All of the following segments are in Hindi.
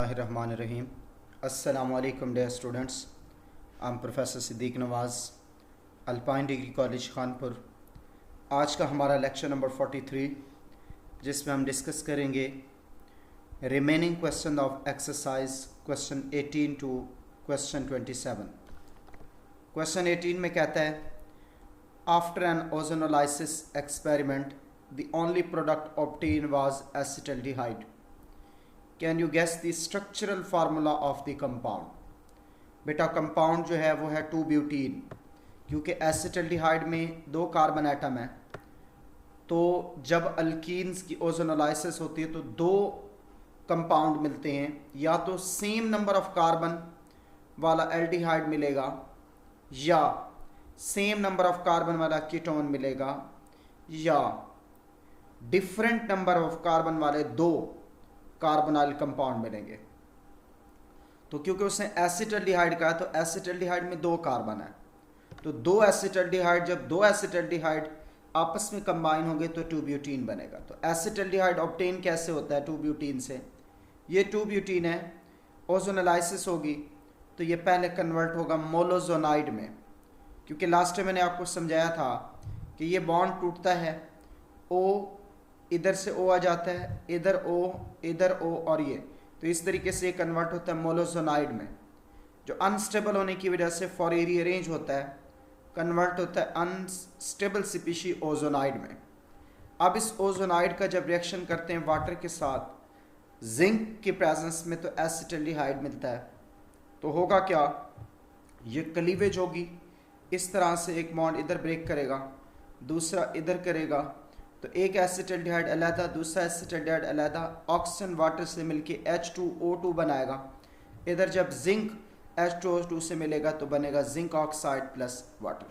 बिस्मिल्लाहिर्रहमानिर्रहीम। अस्सलामु अलैकुम dear students. I am professor Siddique Nawaz, alpine degree college Kanpur. आज का हमारा लेक्चर नंबर 43, जिसमें हम डिस्कस करेंगे remaining question of exercise question 18 to question 27। Question 18 में कहता है, after an ozonolysis experiment the only product obtain was acetaldehyde. Can you guess the structural formula of the compound. बेटा कंपाउंड जो है वो है 2-ब्यूटीन, क्योंकि एसिटल्डिहाइड में 2 कार्बन एटम है, तो जब अल्कीन्स की ओजोनोलाइसिस होती है तो 2 कंपाउंड मिलते हैं। या तो सेम नंबर ऑफ कार्बन वाला एल्डिहाइड मिलेगा या सेम नंबर ऑफ कार्बन वाला कीटोन मिलेगा, या डिफरेंट नंबर ऑफ कार्बन वाले 2 कार्बोनाइल कंपाउंड मिलेंगे। तो क्योंकि उसने एसिटल्डिहाइड कहा तो एसिटल्डिहाइड में 2 कार्बन है, तो 2 एसिटल्डिहाइड, जब 2 एसिटल्डिहाइड आपस में कंबाइन होंगे तो 2-ब्यूटीन बनेगा। तो एसिटल्डिहाइड ऑब्टेन कैसे होता है 2-ब्यूटीन से। ये 2-ब्यूटीन है, ओजोनोलाइसिस होगी तो ये पहले कन्वर्ट होगा मोलोजोनाइड में, क्योंकि लास्ट टाइम मैंने आपको समझाया था कि ये बॉन्ड टूटता है, O इधर से O आ जाता है, इधर O और ये, तो इस तरीके से कन्वर्ट होता है मोलोजोनाइड में, जो अनस्टेबल होने की वजह से फॉर रीअरेंज होता है, कन्वर्ट होता है अनस्टेबल स्पीशी ओजोनाइड में। अब इस ओजोनाइड का जब रिएक्शन करते हैं वाटर के साथ जिंक के प्रेजेंस में तो एसिटल्डिहाइड मिलता है। तो होगा क्या, ये क्लीवेज होगी, इस तरह से एक बॉन्ड इधर ब्रेक करेगा, दूसरा इधर करेगा, तो एक एसिटल्डिहाइड अलहदा, दूसरा एसिटल्डिहाइड अलहदा, ऑक्सीजन वाटर से मिलके H2O2 बनाएगा। इधर जब जिंक H2O2 से मिलेगा तो बनेगा जिंक ऑक्साइड प्लस वाटर।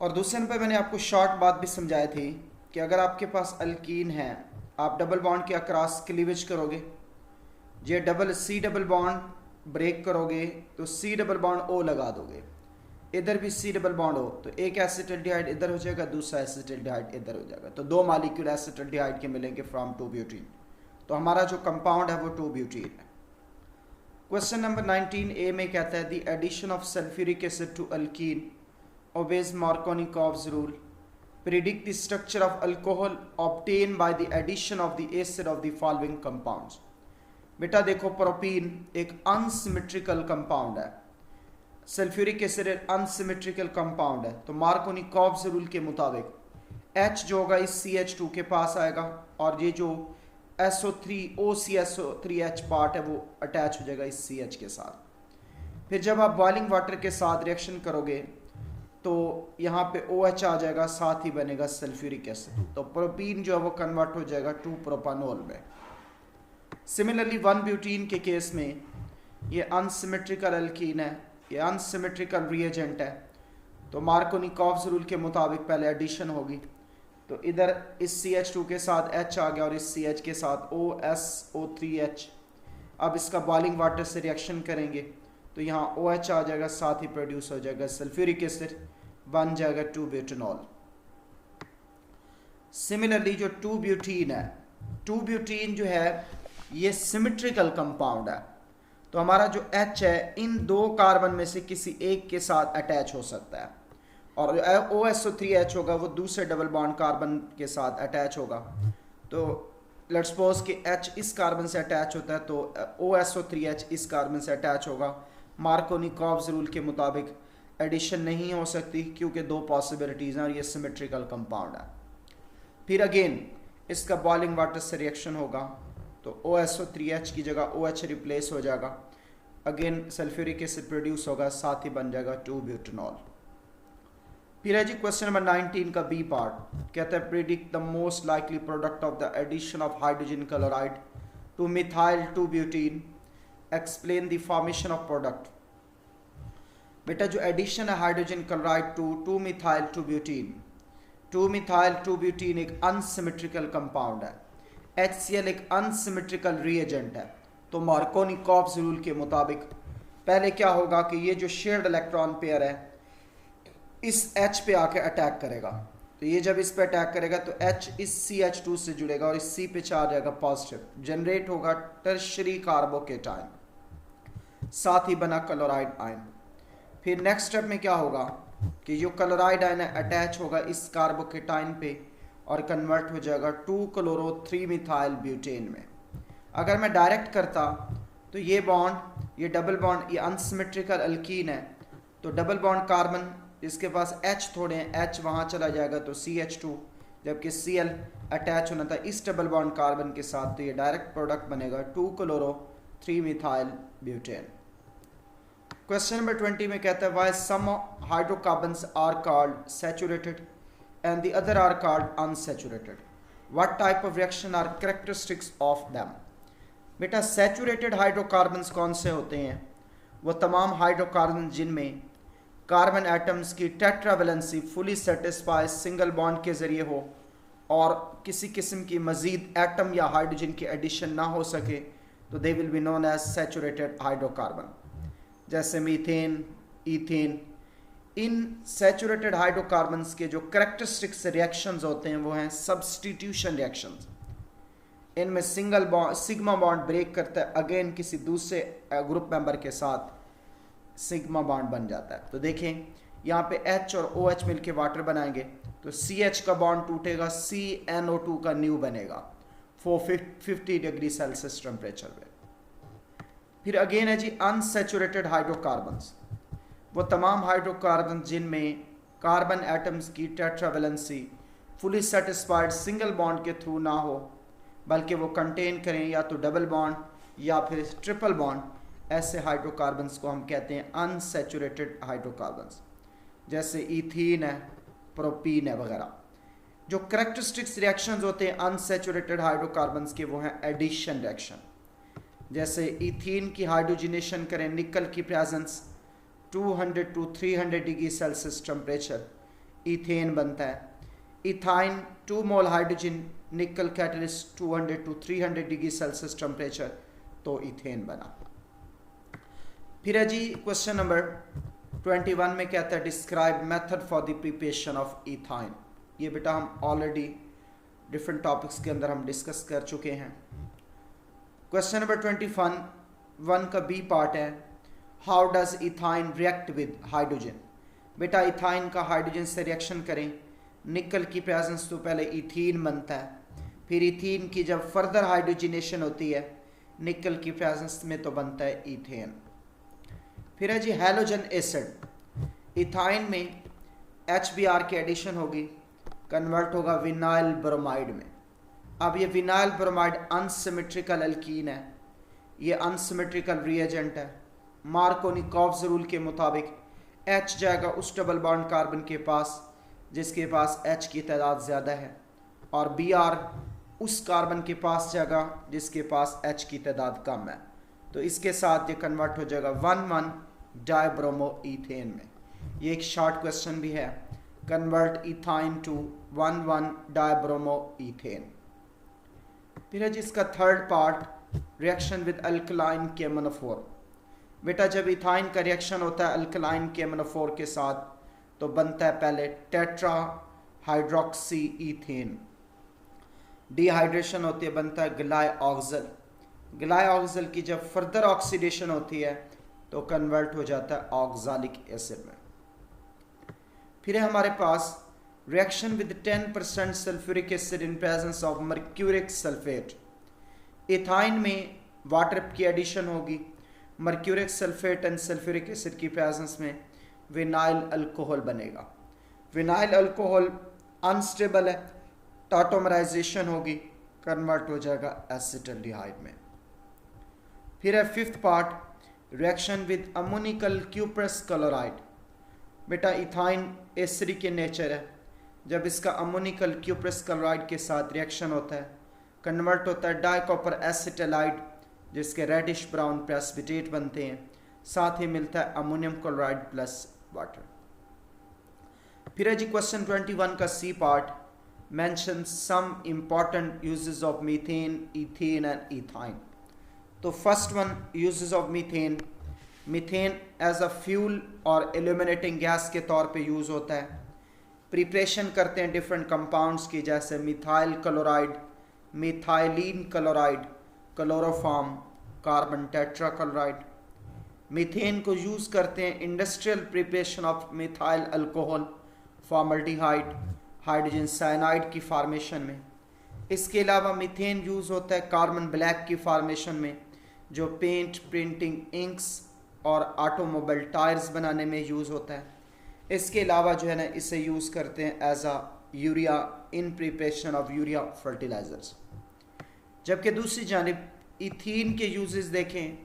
और दूसरे नंबर मैंने आपको शॉर्ट बात भी समझाई थी कि अगर आपके पास अल्कीन है, आप डबल बॉन्ड के अक्रॉस क्लीवेज करोगे, ये C डबल बॉन्ड ब्रेक करोगे तो C डबल बॉन्ड O लगा दोगे, इधर भी C डबल बॉन्ड हो तो एक एसिटल्डिहाइड इधर हो जाएगा, दूसरा एसिटल्डिहाइड इधर हो जाएगा, तो 2 मॉलिक्यूल एसिटल्डिहाइड के मिलेंगे फ्रॉम 2-ब्यूटीन। तो हमारा जो कंपाउंड है वो 2-ब्यूटीन है। क्वेश्चन नंबर 19A में कहता है, the addition of sulphuric acid to alkene obeys Markovnikov's rule, predict the structure of alcohol obtain by the addition of the acid of the following compounds. बेटा देखो, प्रोपीन एक अनसिमेट्रिकल कंपाउंड है, सल्फ्यूरिक एसिड अनसिमेट्रिकल कंपाउंड है, तो मार्कोनिकॉव्स रूल के मुताबिक H जो होगा इस CH2 के पास आएगा और ये जो SO3 OCSO3H पार्ट है वो अटैच हो जाएगा इस CH के साथ। फिर जब आप बॉइलिंग वाटर के साथ रिएक्शन करोगे तो यहाँ पे OH आ जाएगा, साथ ही बनेगा सल्फ्यूरिक एसिड, तो प्रोपीन जो है वो कन्वर्ट हो जाएगा 2-प्रोपानोल में। सिमिलरली 1-ब्यूटीन के केस में ये अनसिमेट्रिकल अल्कीन है, ये अनसिमेट्रिकल रिएजेंट है, तो मार्कोनिकॉव्स रूल के मुताबिक पहले एडिशन होगी, तो इधर इस CH2 के साथ H आ गया और इस CH के साथ OSO3H। अब इसका बॉइलिंग वाटर से रिएक्शन करेंगे तो यहाँ OH आ जाएगा, साथ ही प्रोड्यूस हो जाएगा सल्फ्यूरिक एसिड, बन जाएगा 2-ब्यूटेनॉल। सिमिलरली जो 2-ब्यूटीन है, 2-ब्यूटीन जो है ये सिमेट्रिकल कंपाउंड है, तो हमारा जो H है इन 2 कार्बन में से किसी एक के साथ अटैच हो सकता है, और OSO3H होगा वो दूसरे डबल बॉन्ड कार्बन के साथ अटैच होगा। तो लेट्स सपोज कि H इस कार्बन से अटैच होता है तो OSO3H इस कार्बन से अटैच होगा। मार्कोनिकॉव्स रूल के मुताबिक एडिशन नहीं हो सकती क्योंकि 2 पॉसिबिलिटीज़ हैं और ये सिमेट्रिकल कंपाउंड है। फिर अगेन इसका बॉइलिंग वाटर से रिएक्शन होगा तो OSO3H की जगह OH रिप्लेस हो जाएगा, अगेन सल्फ्यूरिक एसिड प्रोड्यूस होगा, साथ ही बन जाएगा 2-ब्यूटेनॉल। फिर है जी क्वेश्चन नंबर 19 का B पार्ट, कहता है predict the most likely product of the addition of hydrogen chloride to methyl two butene, explain the formation of product. बेटा जो एडिशन है hydrogen chloride to two methyl two butene, two methyl two butene एक अनसिमेट्रिकल कंपाउंड है, HCl एक अनसिमेट्रिकल रिएजेंट है, तो मार्कोनिकॉव्स रूल के मुताबिक पहले क्या होगा कि ये जो शेयर्ड इलेक्ट्रॉन पेयर है इस H पे आके अटैक करेगा, तो ये जब इस पे अटैक करेगा तो H इस CH2 से जुड़ेगा और इस C पे चार्ज आएगा पॉजिटिव, जनरेट होगा टर्शरी कार्बोकेटाइन, साथ ही बना क्लोराइड आयन। फिर नेक्स्ट स्टेप में क्या होगा कि जो क्लोराइड आयन है अटैच होगा इस कार्बोकेटाइन पे और कन्वर्ट हो जाएगा 2-क्लोरो 3-मिथाइल ब्यूटेन में। अगर मैं डायरेक्ट करता तो ये बॉन्ड, ये डबल बॉन्ड, ये अनसिमेट्रिकल अल्कीन है, तो डबल बॉन्ड कार्बन इसके पास H थोड़े हैं, H वहाँ चला जाएगा तो CH2, जबकि Cl अटैच होना था इस डबल बॉन्ड कार्बन के साथ, तो ये डायरेक्ट प्रोडक्ट बनेगा 2-क्लोरो 3-मिथाइल ब्यूटेन। क्वेश्चन नंबर 20 में कहता है why some hydrocarbons are called saturated and the other are called unsaturated, what type of reaction are characteristics of them. बेटा सैचुरेटेड हाइड्रोकार्बन्स कौन से होते हैं? वो तमाम हाइड्रोकार्बन जिनमें कार्बन एटम्स की tetravalency fully satisfy single bond के ज़रिए हो और किसी किस्म की मज़ीद एटम या हाइड्रोजन की एडिशन ना हो सके, तो they will be known as saturated hydrocarbon, जैसे मीथेन, ईथेन। इन सैचुरेटेड हाइड्रोकार्बन्स के जो करेक्टरिस्टिक्स रिएक्शंस होते हैं वो हैं सब्स्टिट्यूशन रिएक्शंस। इनमें single bond sigma bond break करता है, अगेन किसी दूसरे ग्रुप मेंबर के साथ सिग्मा बॉन्ड बन जाता है। तो देखें यहाँ पे H और OH मिलके वाटर बनाएंगे तो CH का बॉन्ड टूटेगा, CnO2 का न्यू बनेगा 450 डिग्री सेल्सियस टेम्परेचर पे। फिर अगेन है जी अनसैचुरेटेड हाइड्रोकार्बन्स, वो तमाम हाइड्रोकार्बन जिनमें कार्बन एटम्स की tetravalency fully satisfied single bond के थ्रू ना हो, बल्कि वो कंटेन करें या तो डबल बॉन्ड या फिर ट्रिपल बॉन्ड, ऐसे हाइड्रोकार्बन्स को हम कहते हैं अनसैचुरेटेड हाइड्रोकार्बन्स, जैसे ईथीन है, प्रोपीन है वगैरह। जो करेक्टरिस्टिक्स रिएक्शंस होते हैं अनसैचुरेटेड हाइड्रोकार्बन्स के वो हैं एडिशन रिएक्शन, जैसे ईथीन की हाइड्रोजनेशन करें निकल की presence 200 to 300 degree Celsius temperature, ethane बनता है। इथाइन 2 मोल हाइड्रोजन निकल catalyst 200 to 300 degree Celsius temperature, तो इथेन बना। फिर है जी क्वेश्चन नंबर 21 में कहता है describe method for the preparation of ethyne. ये बेटा हम ऑलरेडी डिफरेंट टॉपिक्स के अंदर हम डिस्कस कर चुके हैं। क्वेश्चन नंबर 21 का बी पार्ट है how does ethyne react with hydrogen. बेटा इथाइन का हाइड्रोजन से रिएक्शन करें, निकल की प्रेजेंस तो पहले इथीन बनता है, फिर इथीन की जब फर्दर हाइड्रोजनेशन होती है निकल की प्रेजेंस में तो बनता है इथेन। फिर है जी हैलोजन एसिड, इथाइन में HBr की एडिशन होगी, कन्वर्ट होगा विनाइल ब्रोमाइड में। अब ये विनाइल ब्रोमाइड अनसिमेट्रिकल अल्कीन है, ये अनसिमेट्रिकल रिएजेंट है। मार्कोनिकॉव्स रूल के मुताबिक H जाएगा उस डबल बॉन्ड कार्बन के पास जिसके पास H की तादाद ज़्यादा है, और Br उस कार्बन के पास जाएगा जिसके पास H की तादाद कम है। तो इसके साथ ये कन्वर्ट हो जाएगा 1,1 डाइब्रोमो ईथेन में। ये एक शॉर्ट क्वेश्चन भी है, convert ethyne to 1,1 dibromo ethane. फिर है जिसका third part reaction with alkaline केमनोफोर। बेटा जब इथाइन का रिएक्शन होता है अल्कलाइन केमनोफोर के साथ तो बनता है पहले टेट्रा हाइड्रोक्सी ईथेन, डिहाइड्रेशन होती है बनता है ग्लाइऑक्सल, ग्लाइऑक्सल की जब फर्दर ऑक्सीडेशन होती है तो कन्वर्ट हो जाता है ऑक्सालिक एसिड में। फिर है हमारे पास reaction with 10% sulphuric acid in presence of mercuric sulphate. Ethyne में वाटर की एडिशन होगी, mercuric sulphate and sulphuric acid की प्रेजेंस में विनाइल अल्कोहल बनेगा। विनाइल अल्कोहल अनस्टेबल है, टाटोमराइजेशन होगी, कन्वर्ट हो जाएगा एसिटल्डिहाइड में। फिर है fifth part reaction with ammoniacal cuprous chloride. बेटा इथाइन एसिडिक के नेचर है, जब इसका अमोनिकल क्यूप्रस क्लोराइड के साथ रिएक्शन होता है कन्वर्ट होता है डाइकॉपर एसिटाइड जिसके रेडिश ब्राउन प्रेसिपिटेट बनते हैं, साथ ही मिलता है अमोनियम क्लोराइड प्लस वाटर। फिर है जी क्वेश्चन 21 का C part mention some important uses of methane, ethane and ethyne. तो first one uses of methane, methane as a fuel और इल्यूमिनेटिंग गैस के तौर पे यूज़ होता है। प्रिपरेशन करते हैं डिफरेंट कंपाउंड्स की, जैसे methyl chloride, methylene chloride, chloroform, carbon tetrachloride. Methane को यूज़ करते हैं industrial preparation of methyl alcohol, formaldehyde, hydrogen cyanide की फार्मेशन में। इसके अलावा मीथेन यूज़ होता है कार्बन ब्लैक की फार्मेशन में, जो पेंट, प्रिंटिंग, इंक्स और ऑटोमोबाइल टायर्स बनाने में यूज़ होता है। इसके अलावा जो है ना, इसे यूज़ करते हैं as a urea in preparation of urea fertilizers. जबकि दूसरी जानिब इथीन के यूजेस देखें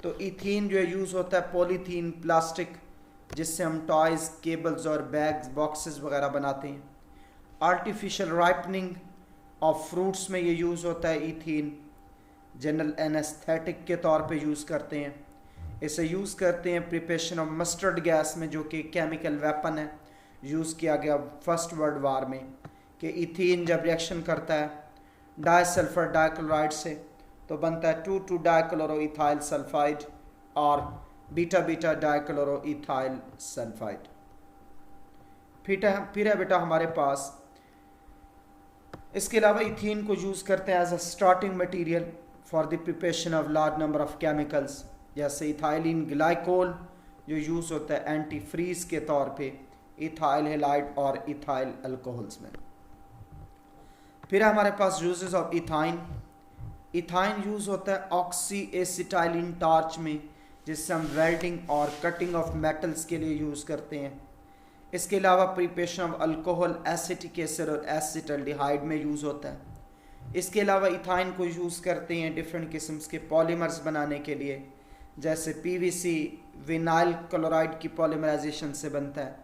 तो इथीन जो है यूज़ होता है पॉलीथीन, प्लास्टिक, जिससे हम टॉयज़, केबल्स और बैग्स, बॉक्सेस वगैरह बनाते हैं। आर्टिफिशियल राइपनिंग ऑफ फ्रूट्स में ये यूज़ होता है इथीन। जनरल एनेस्थेटिक के तौर पे यूज़ करते हैं। इसे यूज़ करते हैं प्रिपरेशन ऑफ मस्टर्ड गैस में, जो कि केमिकल वेपन है, यूज़ किया गया फर्स्ट वर्ल्ड वार में, कि इथीन जब रिएक्शन करता है डाइसल्फर डाइक्लोराइड से तो बनता है 2,2-डाइक्लोरोइथाइल सल्फाइड और बीटा-बीटा डाइक्लोरोइथाइल सल्फाइड। फिर है बेटा हमारे पास, इसके अलावा इथीन को यूज़ करते हैं as a starting material for the preparation of large number of chemicals, जैसे इथाइलिन ग्लाइकोल जो यूज़ होता है एंटी फ्रीज के तौर पे इथाइल हैलाइड और इथाइल अल्कोहल्स में। फिर हमारे पास uses of ethyne. Ethyne use होता है ऑक्सी एसिटाइलिन टार्च में, जिससे हम वेल्डिंग और कटिंग ऑफ मेटल्स के लिए यूज़ करते हैं। इसके अलावा preparation of alcohol, acetic acid और एसिटल्डिहाइड में यूज़ होता है। इसके अलावा इथाइन को यूज़ करते हैं डिफरेंट किस्म्स के पॉलीमर्स बनाने के लिए, जैसे पीवीसी विनाइल क्लोराइड की पॉलीमराइजेशन से बनता है,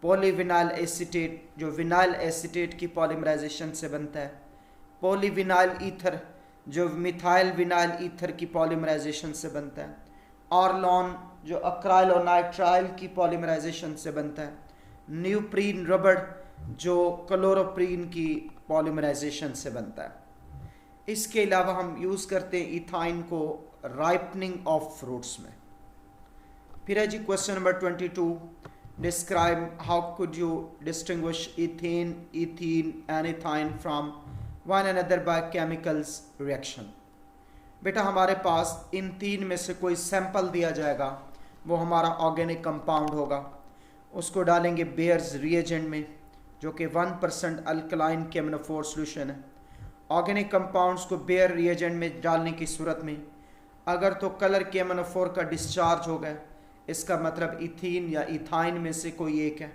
पॉलीविनाइल एसीटेट जो विनाइल एसीटेट की पॉलीमराइजेशन से बनता है, पॉलीविनाइल ईथर जो मिथाइल विनाइल ईथर की पॉलीमराइजेशन से बनता है, ऑरलॉन जो अक्राइल और नाइट्राइल की पॉलीमराइजेशन से बनता है, न्यूप्रीन रबड़ जो क्लोरोप्रीन की पॉलीमराइजेशन से बनता है। इसके अलावा हम यूज़ करते हैं इथाइन को राइपनिंग ऑफ फ्रूट्स में। फिर है जी question number 22, describe how could you distinguish ethane, ethene and ethyne from one another by chemicals reaction. बेटा हमारे पास इन तीन में से कोई सैंपल दिया जाएगा, वो हमारा ऑर्गेनिक कंपाउंड होगा, उसको डालेंगे बेयर्स रिएजेंट में, जो कि 1% अल्कलाइन केमिनोफोर सॉल्यूशन है। ऑर्गेनिक कंपाउंड्स को बेयर रिएजेंट में डालने की सूरत में अगर तो कलर केमिनोफोर का डिस्चार्ज हो गया, इसका मतलब इथीन या इथाइन में से कोई एक है,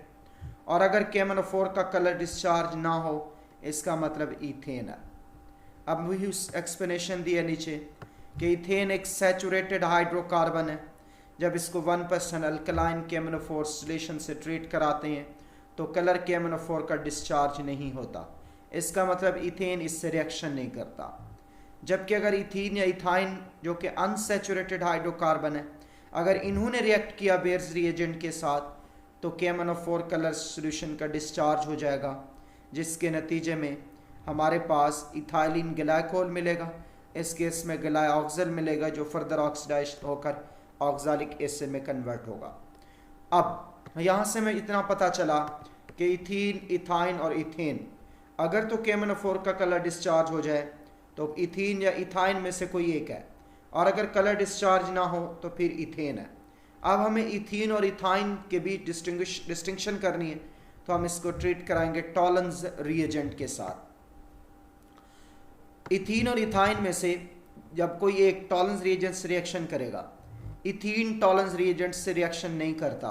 और अगर केमिनोफोर का कलर डिस्चार्ज ना हो, इसका मतलब इथेन है। अब वही उस एक्सप्लेनेशन दी है नीचे कि इथेन एक सैचुरेटेड हाइड्रोकार्बन है। जब इसको 1% अल्कलाइन केमिनोफोर सॉल्यूशन से ट्रीट कराते हैं तो कलर केमिनोफोर का डिस्चार्ज नहीं होता, इसका मतलब इथेन इससे रिएक्शन नहीं करता। जबकि अगर इथीन या इथाइन जो कि अनसैचुरेटेड हाइड्रोकार्बन है, अगर इन्होंने रिएक्ट किया बेयर्स रिएजेंट के साथ तो केमिनोफोर कलर सॉल्यूशन का डिस्चार्ज हो जाएगा, जिसके नतीजे में हमारे पास इथाइलिन ग्लाइकोल मिलेगा। इस केस में ग्लाइऑक्सिल मिलेगा, जो फर्दर ऑक्सीडाइज होकर ऑक्सालिक एसिड में कन्वर्ट होगा। अब यहाँ से मैं इतना पता चला कि इथीन, इथाइन और इथेन, अगर तो केमिनोफोर का कलर डिस्चार्ज हो जाए तो इथीन या इथाइन में से कोई एक है, और अगर कलर डिस्चार्ज ना हो तो फिर इथेन है। अब हमें इथीन और इथाइन के बीच डिस्टिंक्शन करनी है, तो हम इसको ट्रीट कराएंगे टॉलन्स रिएजेंट के साथ। इथीन और इथाइन में से जब कोई एक टॉलन्स रिएजेंट से रिएक्शन करेगा, इथीन टॉलन्स रिएजेंट से रिएक्शन नहीं करता,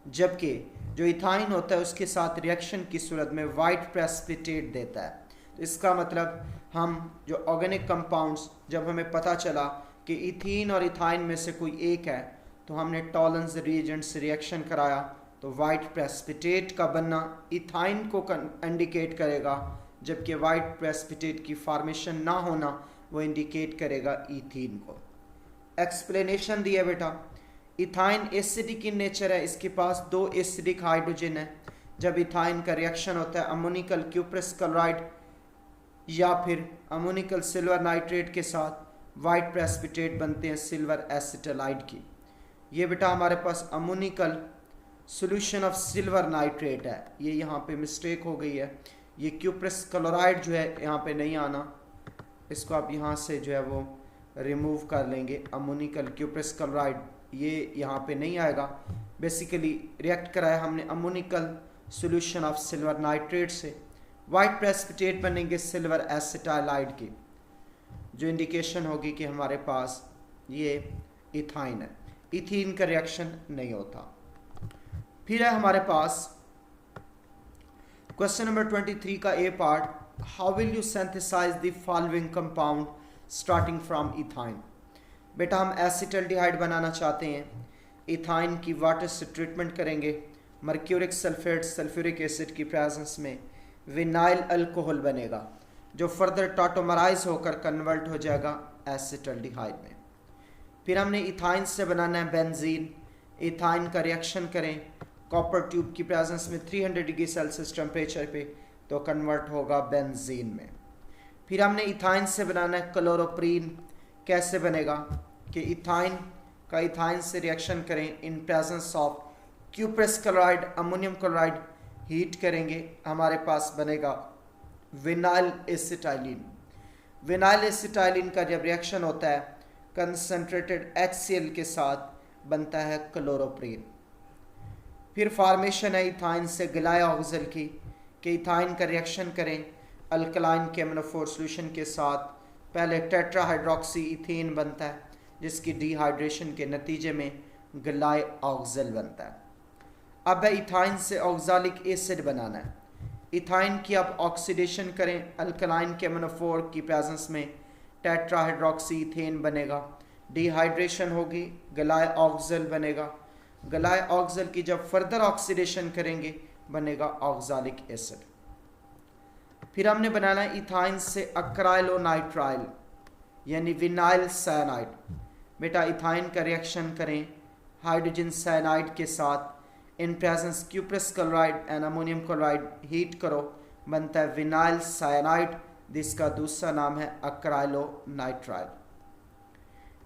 जबकि जो इथाइन होता है उसके साथ रिएक्शन की सूरत में वाइट प्रेसिपिटेट देता है। तो इसका मतलब हम जो ऑर्गेनिक कंपाउंड्स, जब हमें पता चला कि इथीन और इथाइन में से कोई एक है, तो हमने टॉलन्स रिएजेंट से रिएक्शन कराया, तो वाइट प्रेसिपिटेट का बनना इथाइन को इंडिकेट करेगा, जबकि वाइट प्रेसिपिटेट की फॉर्मेशन ना होना वो इंडिकेट करेगा इथीन को। एक्सप्लेनेशन दिया बेटा, इथाइन एसिडिक इन नेचर है, इसके पास 2 एसिडिक हाइड्रोजन है। जब इथाइन का रिएक्शन होता है अमोनिकल क्यूप्रस क्लोराइड या फिर अमोनिकल सिल्वर नाइट्रेट के साथ, वाइट प्रेसिपिटेट बनते हैं सिल्वर एसिटालाइड की। ये बेटा हमारे पास ammoniacal solution of silver nitrate है। ये यहाँ पे मिस्टेक हो गई है, ये क्यूप्रस क्लोराइड जो है यहाँ पे नहीं आना, इसको आप यहाँ से जो है वो रिमूव कर लेंगे। अमोनिकल क्यूप्रस क्लोराइड ये यहाँ पे नहीं आएगा। बेसिकली रिएक्ट कराया हमने ammoniacal solution of silver nitrate से, वाइट प्रेसिपिटेट बनेंगे सिल्वर एसिटाइलाइड की, जो इंडिकेशन होगी कि हमारे पास ये इथाइन है। इथीन का रिएक्शन नहीं होता। फिर है हमारे पास क्वेश्चन नंबर 23 का A part, how will you synthesise the following compound starting from ethyne. बेटा हम एसिटल्डिहाइड बनाना चाहते हैं, इथाइन की वाटर से ट्रीटमेंट करेंगे, मर्क्यूरिक सल्फेट सल्फ्यूरिक एसिड की प्रेजेंस में विनाइल अल्कोहल बनेगा, जो फर्दर टॉटोमराइज होकर कन्वर्ट हो जाएगा एसिटल्डिहाइड में। फिर हमने इथाइन से बनाना है बेंजीन, इथाइन का रिएक्शन करें कॉपर ट्यूब की प्रेजेंस में 300 डिग्री सेल्सियस टेम्परेचर पे, तो कन्वर्ट होगा बेंजीन में। फिर हमने इथाइन से बनाना है क्लोरोप्रीन, कैसे बनेगा कि इथाइन का इथाइन से रिएक्शन करें इन presence of cuprous chloride ammonium chloride, heat करेंगे, हमारे पास बनेगा विनाइल एसिटाइलिन। विनाइल एसिटाइलिन का जब रिएक्शन होता है कंसनट्रेटेड HCl के साथ बनता है क्लोरोप्रीन। फिर फॉर्मेशन है इथाइन से ग्लाइऑक्सिल की, कि इथाइन का रिएक्शन करें अल्कलाइन केमिनोफोर सॉल्यूशन के साथ, पहले टेट्राहाइड्रोक्सी इथेन बनता है, जिसकी डिहाइड्रेशन के नतीजे में ग्लाइऑक्सिल बनता है। अब है इथाइन से ऑक्सालिक एसिड बनाना है, इथाइन की अब ऑक्सीडेशन करें अल्कलाइन केमिनोफोर की प्रेजेंस में, टेट्राहाइड्रोक्सी इथेन बनेगा, डिहाइड्रेशन होगी, ग्लाइऑक्सिल बनेगा, ग्लाइऑक्सिल की जब फर्दर ऑक्सीडेशन करेंगे बनेगा ऑक्सालिक एसिड। फिर हमने बनाना इथाइन से अक्राइलोनाइट्राइल यानी विनाइल साइनाइड। बेटा इथाइन का रिएक्शन करें हाइड्रोजन साइनाइड के साथ, in presence cuprous chloride and ammonium chloride, heat करो, बनता है विनाइल साइनाइड, जिसका दूसरा नाम है अक्राइलोनाइट्राइल।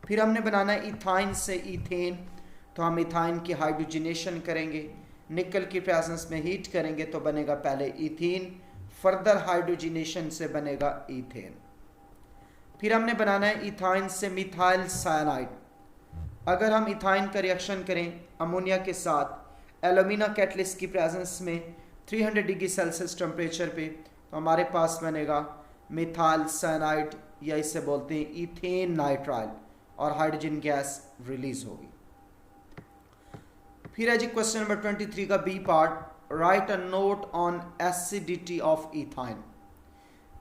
फिर हमने बनाना है इथाइन से इथेन, तो हम इथाइन की हाइड्रोजनेशन करेंगे, निकल की प्रेजेंस में हीट करेंगे, तो बनेगा पहले इथीन, फर्दर हाइड्रोजनेशन से बनेगा इथेन। फिर हमने बनाना है इथाइन से मिथाइल साइनाइड। अगर हम इथाइन का रिएक्शन करें अमोनिया के साथ एल्यूमिना कैटलिस्ट की प्रेजेंस में 300 डिग्री सेल्सियस टेम्परेचर पे, तो हमारे पास बनेगा मिथाइल साइनाइड, या इसे बोलते हैं इथेन नाइट्राइल, और हाइड्रोजन गैस रिलीज होगी। फिर है जी क्वेश्चन नंबर 23 का B part, write a note on acidity of ethyne.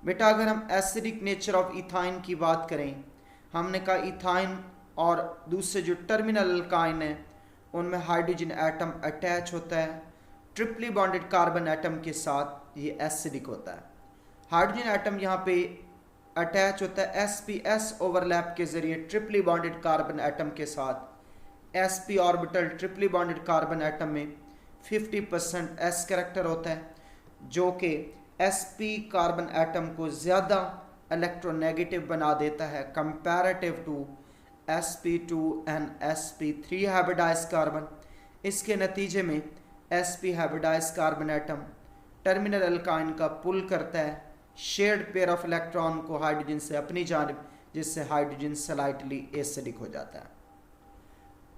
बेटा अगर हम एसिडिक नेचर ऑफ इथाइन की बात करें, हमने कहा इथाइन और दूसरे जो टर्मिनल अल्काइन है उनमें हाइड्रोजन एटम अटैच होता है ट्रिपली बॉन्डेड कार्बन एटम के साथ, ये एसिडिक होता है। हाइड्रोजन एटम यहाँ पे अटैच होता है sp-s ओवरलैप के जरिए ट्रिपली बॉन्डेड कार्बन एटम के साथ। sp orbital triply bonded carbon atom में 50% s कैरेक्टर होता है, जो कि sp कार्बन एटम को ज़्यादा इलेक्ट्रोनेगेटिव बना देता है comparative to sp2 and sp3 hybridized carbon. इसके नतीजे में sp hybridized carbon atom terminal alkyne का पुल करता है शेयर्ड पेयर ऑफ इलेक्ट्रॉन को हाइड्रोजन से अपनी जानिब, जिससे हाइड्रोजन स्लाइटली एसिडिक हो जाता है।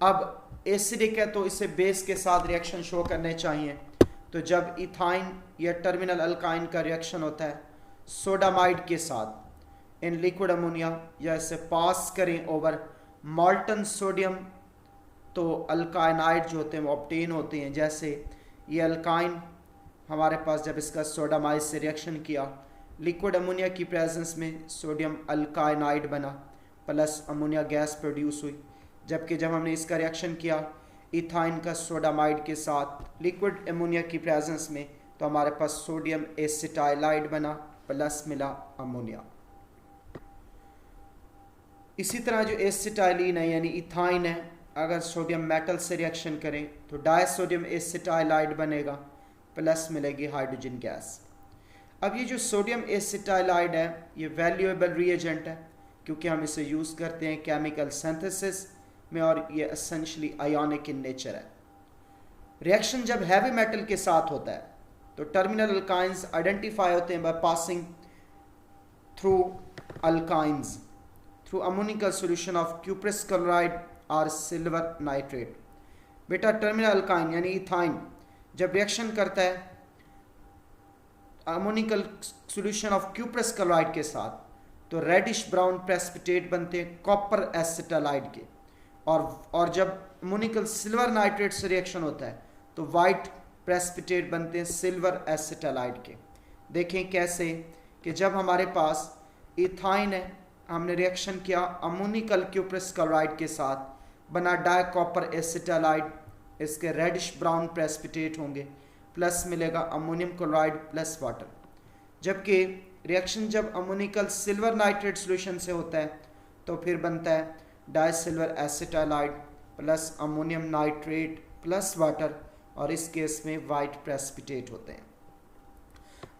अब एसिडिक है तो इसे बेस के साथ रिएक्शन शो करने चाहिए, तो जब इथाइन या टर्मिनल अल्काइन का रिएक्शन होता है सोडामाइड के साथ इन लिक्विड अमोनिया, या इसे पास करें ओवर मॉल्टन सोडियम, तो अल्काइनाइड जो होते हैं वो ऑब्टेन होते हैं। जैसे ये अल्काइन हमारे पास जब इसका सोडामाइड से रिएक्शन किया, लिक्विड अमोनिया की प्रेजेंस में सोडियम अल्काइनाइड बना प्लस अमोनिया गैस प्रोड्यूस हुई, जबकि जब हमने इसका रिएक्शन किया इथाइन का सोडामाइड के साथ लिक्विड अमोनिया की प्रेजेंस में, तो हमारे पास सोडियम एसिटाइलाइड बना प्लस मिला अमोनिया। इसी तरह जो एसिटाइलिन है यानी इथाइन है, अगर सोडियम मेटल से रिएक्शन करें तो डायसोडियम एसिटाइलाइड बनेगा प्लस मिलेगी हाइड्रोजन गैस। अब ये जो सोडियम एसिटाइलाइड है ये वैल्यूएबल रिएजेंट है, क्योंकि हम इसे यूज़ करते हैं केमिकल सिंथेसिस में, और ये एसेंशियली आयोनिक इन नेचर है। रिएक्शन जब हैवी मेटल के साथ होता है तो टर्मिनल अल्काइंस आइडेंटिफाई होते हैं by passing through alkynes through ammoniacal solution of cuprous chloride और सिल्वर नाइट्रेट। बेटा टर्मिनल अल्काइन यानी इथाइन जब रिएक्शन करता है ammoniacal solution of cuprous chloride के साथ तो रेडिश ब्राउन प्रेसिपिटेट बनते हैं कॉपर एसिटालाइड के, और जब अमोनिकल सिल्वर नाइट्रेट से रिएक्शन होता है तो वाइट प्रेसिपिटेट बनते हैं सिल्वर एसिटालाइड के। देखें कैसे कि जब हमारे पास इथाइन है, हमने रिएक्शन किया अमोनिकल क्यूप्रस क्लोराइड के साथ, बना डाई कॉपर एसिटालाइड, इसके रेडिश ब्राउन प्रेसिपिटेट होंगे, प्लस मिलेगा अमोनियम क्लोराइड प्लस वाटर। जबकि रिएक्शन जब अमोनिकल सिल्वर नाइट्रेट सॉल्यूशन से होता है तो फिर बनता है di silver acetylide plus ammonium nitrate plus water, और इस केस में वाइट प्रेसिपिटेट होते हैं।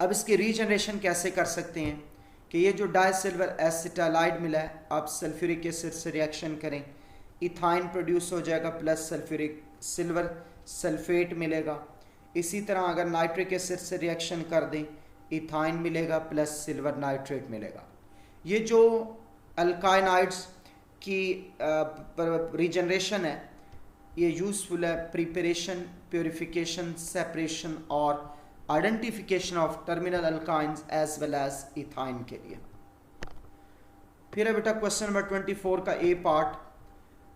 अब इसकी रीजनरेशन कैसे कर सकते हैं कि ये जो डाई सिल्वर एसिटालाइड मिला है, आप सल्फ्यूरिक एसिड से रिएक्शन करें, इथाइन प्रोड्यूस हो जाएगा प्लस सल्फ्यूरिक सिल्वर सल्फेट मिलेगा। इसी तरह अगर नाइट्रिक एसिड से रिएक्शन कर दें, इथाइन मिलेगा प्लस सिल्वर नाइट्रेट मिलेगा। ये जो अल्काइनाइड्स की रीजनरेशन है ये यूजफुल है प्रिपरेशन, प्योरिफिकेशन, सेपरेशन और identification of terminal alkynes as well as ethyne के लिए। फिर है बेटा क्वेश्चन नंबर 24 का A part,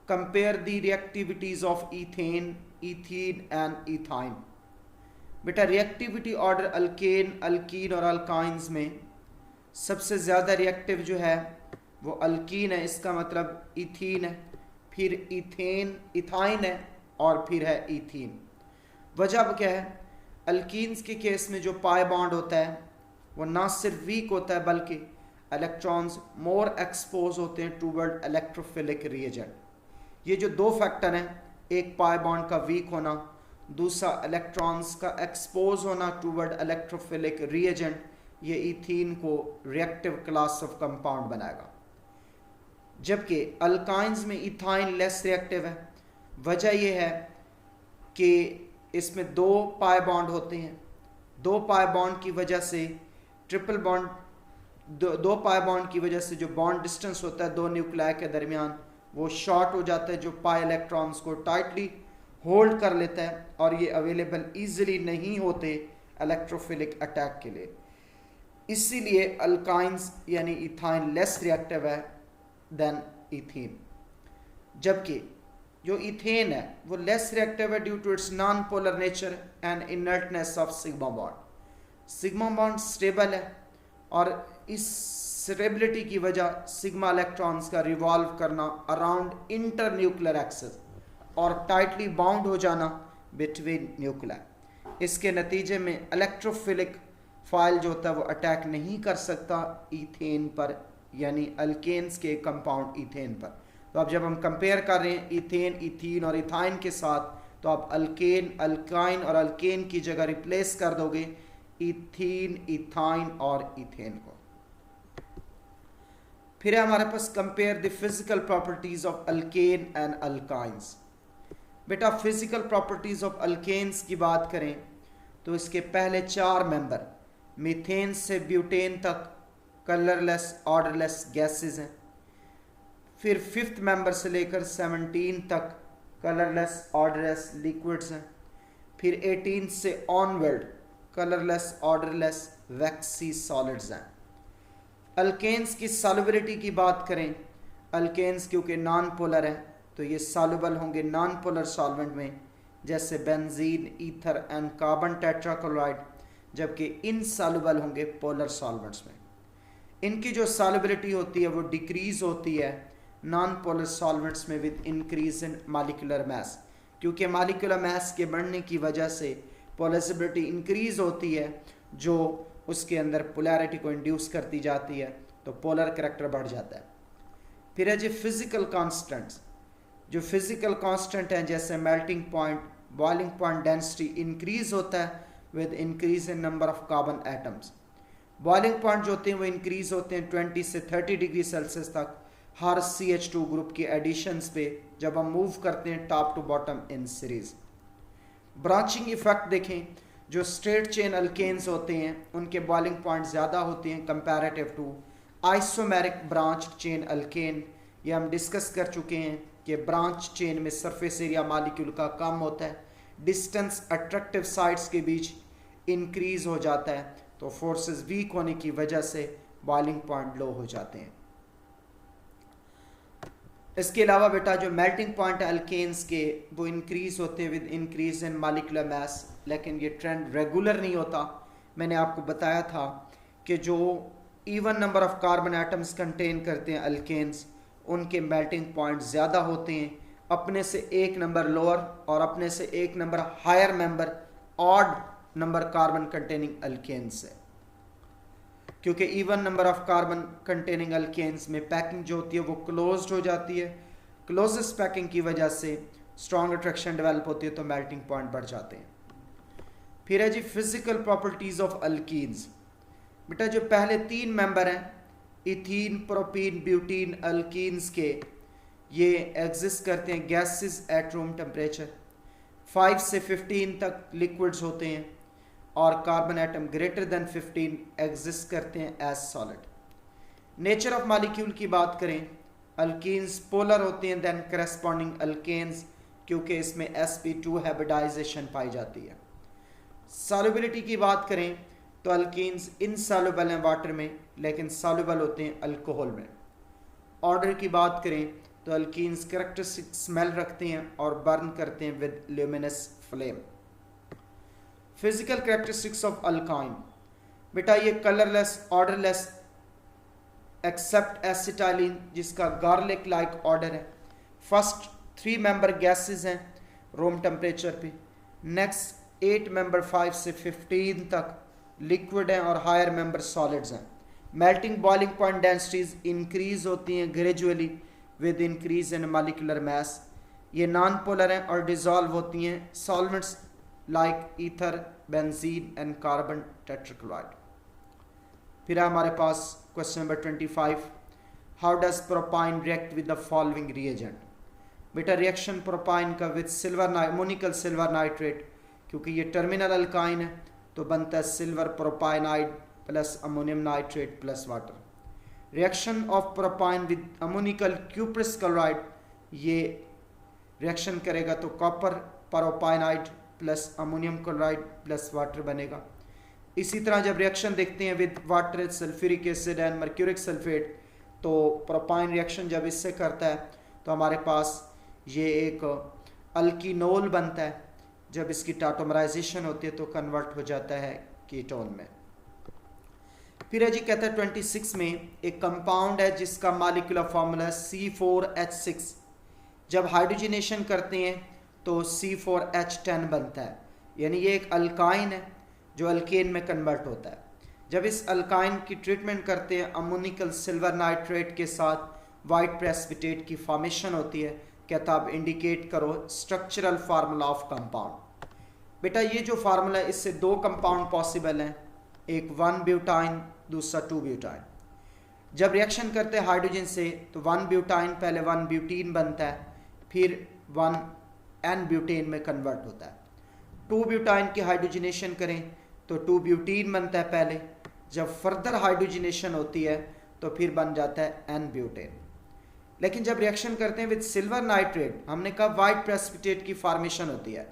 compare the reactivities of ethane, ethene and ethyne. बेटा रिएक्टिविटी ऑर्डर अल्केन, अल्कीन और अल्काइंस में सबसे ज़्यादा रिएक्टिव जो है वो अल्कीन है, इसका मतलब इथीन है, फिर इथेन, इथाइन है और फिर है इथीन। वजह क्या है, अल्कीन्स के केस में जो पाई बॉन्ड होता है वो ना सिर्फ वीक होता है बल्कि इलेक्ट्रॉन्स मोर एक्सपोज होते हैं टूवर्ड इलेक्ट्रोफिलिक रिएजेंट। ये जो दो फैक्टर हैं, एक पाई बॉन्ड का वीक होना, दूसरा इलेक्ट्रॉन्स का एक्सपोज होना टूवर्ड इलेक्ट्रोफिलिक रिएजेंट, ये इथीन को रिएक्टिव क्लास ऑफ कंपाउंड बनाएगा। जबकि अल्काइंस में इथाइन लेस रिएक्टिव है। वजह यह है कि इसमें दो पाई बॉन्ड होते हैं, दो पाई बॉन्ड की वजह से ट्रिपल बॉन्ड, दो पाई बॉन्ड की वजह से जो बॉन्ड डिस्टेंस होता है दो न्यूक्लियाई के दरमियान वो शॉर्ट हो जाता है, जो पाई इलेक्ट्रॉन्स को टाइटली होल्ड कर लेता है और ये अवेलेबल ईजिली नहीं होते इलेक्ट्रोफिलिक अटैक के लिए। इसीलिए अल्काइंस यानी इथाइन लेस रिएक्टिव है देन इथीन। जबकि जो इथेन है वो लेस रिएक्टिव है due to its non polar nature and inertness of sigma bond. Sigma bond stable है और इस स्टेबिलिटी की वजह सिग्मा इलेक्ट्रॉन्स का रिवॉल्व करना अराउंड इंटर न्यूक्लियर एक्सिस और टाइटली बाउंड हो जाना बिटवीन न्यूक्लियर। इसके नतीजे में इलेक्ट्रोफिलिक फाइल जो होता है वो अटैक नहीं कर सकता इथेन पर, यानी अल्केन्स के कंपाउंड इथेन पर। तो अब जब हम कंपेयर कर रहे हैं इथेन, इथीन और इथाइन के साथ, तो आप अल्केन, अल्काइन और अल्केन की जगह रिप्लेस कर दोगे इथीन, इथाइन और इथेन को। फिर है हमारे पास compare the physical properties of alkane and alkynes. बेटा फिजिकल प्रॉपर्टीज ऑफ अल्केन्स की बात करें तो इसके पहले चार मेंबर मीथेन से ब्यूटेन तक कलरलेस ऑर्डरलेस गैसेस हैं। फिर फिफ्थ मेंबर से लेकर 17 तक कलरलेस ऑर्डरलेस लिक्विड्स हैं। फिर 18 से ऑनवर्ड कलरलेस ऑर्डरलेस वैक्सी सॉलिड्स हैं। अल्केन्स की सॉल्युबिलिटी की बात करें, अल्केन्स क्योंकि नॉन पोलर हैं तो ये सॉल्युबल होंगे नॉन पोलर सॉल्वेंट में, जैसे benzene, ether and carbon tetrachloride, जबकि इनसॉल्युबल होंगे पोलर सॉल्वेंट्स में। इनकी जो सॉल्युबिलिटी होती है वो डिक्रीज होती है नॉन पोलर सॉल्वेंट्स में with increase in molecular mass, क्योंकि मॉलिक्यूलर मास के बढ़ने की वजह से पोलरिजिबिलिटी इंक्रीज होती है जो उसके अंदर पोलैरिटी को इंड्यूस करती जाती है, तो पोलर करैक्टर बढ़ जाता है। फिर है जी फिजिकल कांस्टेंट्स। जो फिजिकल कांस्टेंट हैं जैसे melting point, boiling point density increase होता है with increase in number of carbon atoms. Boiling point जो होते हैं वो इंक्रीज होते हैं 20 से 30 डिग्री सेल्सियस तक हर CH2 ग्रुप के एडिशंस पे जब हम मूव करते हैं top to bottom in series. Branching effect देखें, जो स्ट्रेट चेन अल्केन्स होते हैं उनके बॉइलिंग पॉइंट ज़्यादा होते हैं comparative to isomeric branch chain alkane. ये हम डिस्कस कर चुके हैं कि ब्रांच चेन में सरफेस एरिया मॉलिक्यूल का कम होता है, डिस्टेंस अट्रैक्टिव साइड्स के बीच इंक्रीज हो जाता है, तो फोर्सेस वीक होने की वजह से बॉइलिंग पॉइंट लो हो जाते हैं। इसके अलावा बेटा जो मेल्टिंग पॉइंट अल्केन्स के वो इंक्रीज होते हैं with increase in molecular mass, लेकिन ये ट्रेंड रेगुलर नहीं होता। मैंने आपको बताया था कि जो even number of carbon atoms contain करते हैं अल्केन्स, उनके मेल्टिंग पॉइंट ज़्यादा होते हैं अपने से एक नंबर लोअर और अपने से एक number higher member odd number carbon containing alkanes से, क्योंकि even number of carbon containing alkanes में पैकिंग जो होती है वो क्लोज्ड हो जाती है। क्लोजेस्ट पैकिंग की वजह से स्ट्रॉन्ग अट्रैक्शन डेवलप होती है, तो मेल्टिंग पॉइंट बढ़ जाते हैं। फिर है जी फिजिकल प्रॉपर्टीज ऑफ अल्कीन्स। बेटा जो पहले 3 मेंबर हैं इथीन, प्रोपीन, ब्यूटीन अल्कीन्स के, ये एग्जिस्ट करते हैं गैसेस एट रूम टेम्परेचर। 5 से 15 तक लिक्विड्स होते हैं और carbon atom greater than 15 exist करते हैं as solid. Nature of molecule की बात करें, अल्कीन्स पोलर होते हैं देन करस्पॉन्डिंग अल्केन्स, क्योंकि इसमें sp2 हाइब्रिडाइजेशन पाई जाती है। सॉल्युबिलिटी की बात करें तो अल्कीन्स इनसॉल्युबल हैं वाटर में, लेकिन सॉल्युबल होते हैं अल्कोहल में। ऑर्डर की बात करें तो अल्कीन्स कैरेक्टरिस्टिक स्मेल रखते हैं और बर्न करते हैं with luminous flame. Physical characteristics of alkyne, बेटा ये कलरलेस, ऑर्डरलेस एक्सेप्ट एसिटाइलिन जिसका गार्लिक लाइक ऑर्डर है। फर्स्ट 3 मेंबर गैसेस हैं रूम टेम्परेचर पे, नेक्स्ट 8 मेंबर 5 से 15 तक लिक्विड हैं और हायर मेंबर सॉलिड्स हैं। Melting boiling point densities increase होती हैं gradually with increase in molecular mass. ये नॉन पोलर हैं और डिजॉल्व होती हैं solvents like ether, benzene and carbon tetrachloride. फिर हमारे पास question number 25, how does propyne react with the following reagent. बेटा रिएक्शन प्रोपाइन का with silver ammoniacal silver nitrate, क्योंकि ये टर्मिनल अल्काइन है तो बनता है silver propynide plus ammonium nitrate plus water. Reaction of propyne with ammoniacal cuprous chloride, ये रिएक्शन करेगा तो copper propynide plus ammonium chloride plus water बनेगा। इसी तरह जब रिएक्शन देखते हैं with water, sulphuric acid and mercuric sulphate, तो प्रोपाइन रिएक्शन जब इससे करता है तो हमारे पास ये एक अल्कीनोल बनता है। जब इसकी टाटोमराइजेशन होती है तो कन्वर्ट हो जाता है कीटोन में। फिर है जी कहता है 26 में एक कंपाउंड है जिसका मॉलिक्यूलर फार्मूला C4H6। जब हाइड्रोजनेशन करते हैं तो C4H10 बनता है, यानी ये एक अल्काइन है जो अल्केन में कन्वर्ट होता है। जब इस अल्काइन की ट्रीटमेंट करते हैं अमोनिकल सिल्वर नाइट्रेट के साथ वाइट प्रेसिपिटेट की फॉर्मेशन होती है। कहता आप इंडिकेट करो स्ट्रक्चरल फार्मूला ऑफ कंपाउंड। बेटा ये जो फार्मूला है इससे 2 कंपाउंड पॉसिबल हैं, एक 1 ब्यूटाइन दूसरा 2 ब्यूटाइन। जब रिएक्शन करते हैं हाइड्रोजन से तो 1 ब्यूटाइन पहले 1 ब्यूटीन बनता है, फिर 1 एन ब्यूटेन में कन्वर्ट होता है। 2 ब्यूटाइन की हाइड्रोजनेशन करें तो 2 ब्यूटीन बनता है पहले, जब फर्दर हाइड्रोजनेशन होती है तो फिर बन जाता है एन ब्यूटेन। लेकिन जब रिएक्शन करते हैं विद सिल्वर नाइट्रेट, हमने कहा वाइट प्रेसिपिटेट की फॉर्मेशन होती है।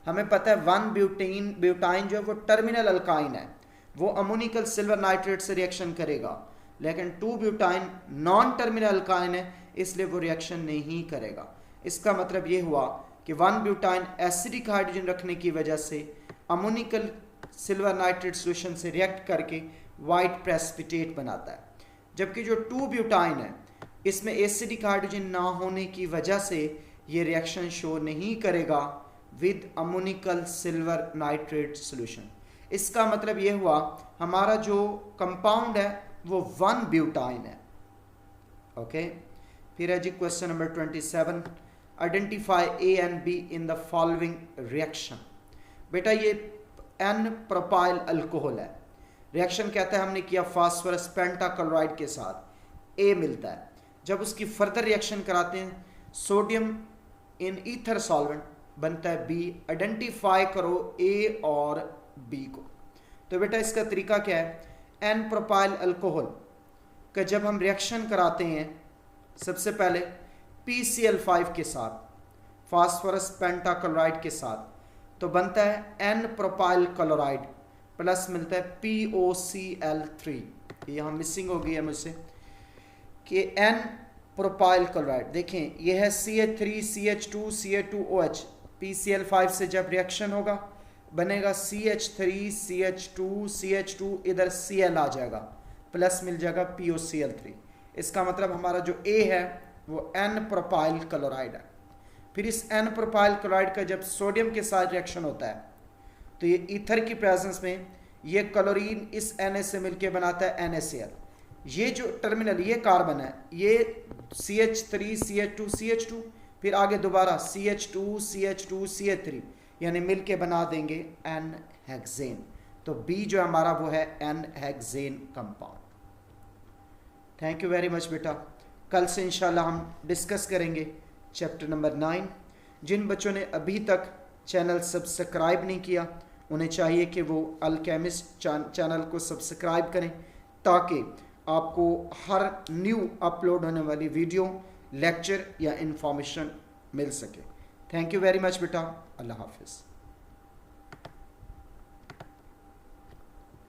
हमें पता है 1 ब्यूटाइन जो है वो टर्मिनल अल्काइन है, वो अमोनिकल सिल्वर नाइट्रेट से रिएक्शन करेगा, लेकिन 2 ब्यूटाइन नॉन टर्मिनल अल्काइन है इसलिए वो रिएक्शन नहीं करेगा। इसका मतलब ये हुआ कि 1 ब्यूटाइन एसिडिक हाइड्रोजन रखने की वजह से अमोनिकल सिल्वर नाइट्रेट सोल्यूशन से रिएक्ट करके वाइट प्रेसिपिटेट बनाता है, जबकि जो 2 ब्यूटाइन है इसमें एसिडिक हाइड्रोजन ना होने की वजह से ये रिएक्शन शो नहीं करेगा with ammoniacal silver nitrate solution. इसका मतलब ये हुआ हमारा जो कंपाउंड है वो 1 ब्यूटाइन है। ओके, फिर है जी question number 27, identify A and B in the following reaction. बेटा ये एन प्रोपाइल अल्कोहल है, रिएक्शन कहता है हमने किया फास्फोरस पेंटाक्लोराइड के साथ, ए मिलता है। जब उसकी फर्दर रिएक्शन कराते हैं सोडियम इन ईथर सॉल्वेंट बनता है बी। आइडेंटिफाई करो ए और बी को। तो बेटा इसका तरीका क्या है, एन प्रोपाइल अल्कोहल का जब हम रिएक्शन कराते हैं सबसे पहले PCl5 के साथ, फास्फोरस पेंटाक्लोराइड के साथ, तो बनता है एन प्रोपाइल क्लोराइड प्लस मिलता है POCl3। ये यहाँ मिसिंग हो गई है मुझसे कि एन प्रोपाइल क्लोराइड, देखें ये है CH3CH2CH2OH, PCl5 से जब रिएक्शन होगा बनेगा CH3CH2CH2, इधर Cl आ जाएगा प्लस मिल जाएगा POCl3। इसका मतलब हमारा जो A है वो एन प्रोपाइल क्लोराइड है। फिर इस एन प्रोपाइल क्लोराइड का जब सोडियम के साथ रिएक्शन होता है तो ये ईथर की प्रेजेंस में ये क्लोरीन इस Na से मिलके बनाता है NaCl। ये जो टर्मिनल ये कार्बन है ये CH3CH2CH2, फिर आगे दोबारा CH2CH2CH3 यानी मिलके बना देंगे एन हेक्सेन। तो बी जो हमारा वो है N hexane compound. Thank you very much बेटा। कल से इंशाल्लाह हम डिस्कस करेंगे चैप्टर नंबर 9। जिन बच्चों ने अभी तक चैनल सब्सक्राइब नहीं किया उन्हें चाहिए कि वो अल्केमिस्ट चैनल को सब्सक्राइब करें ताकि आपको हर न्यू अपलोड होने वाली वीडियो, लेक्चर या इंफॉर्मेशन मिल सके। थैंक यू वेरी मच बेटा। अल्लाह हाफिज़।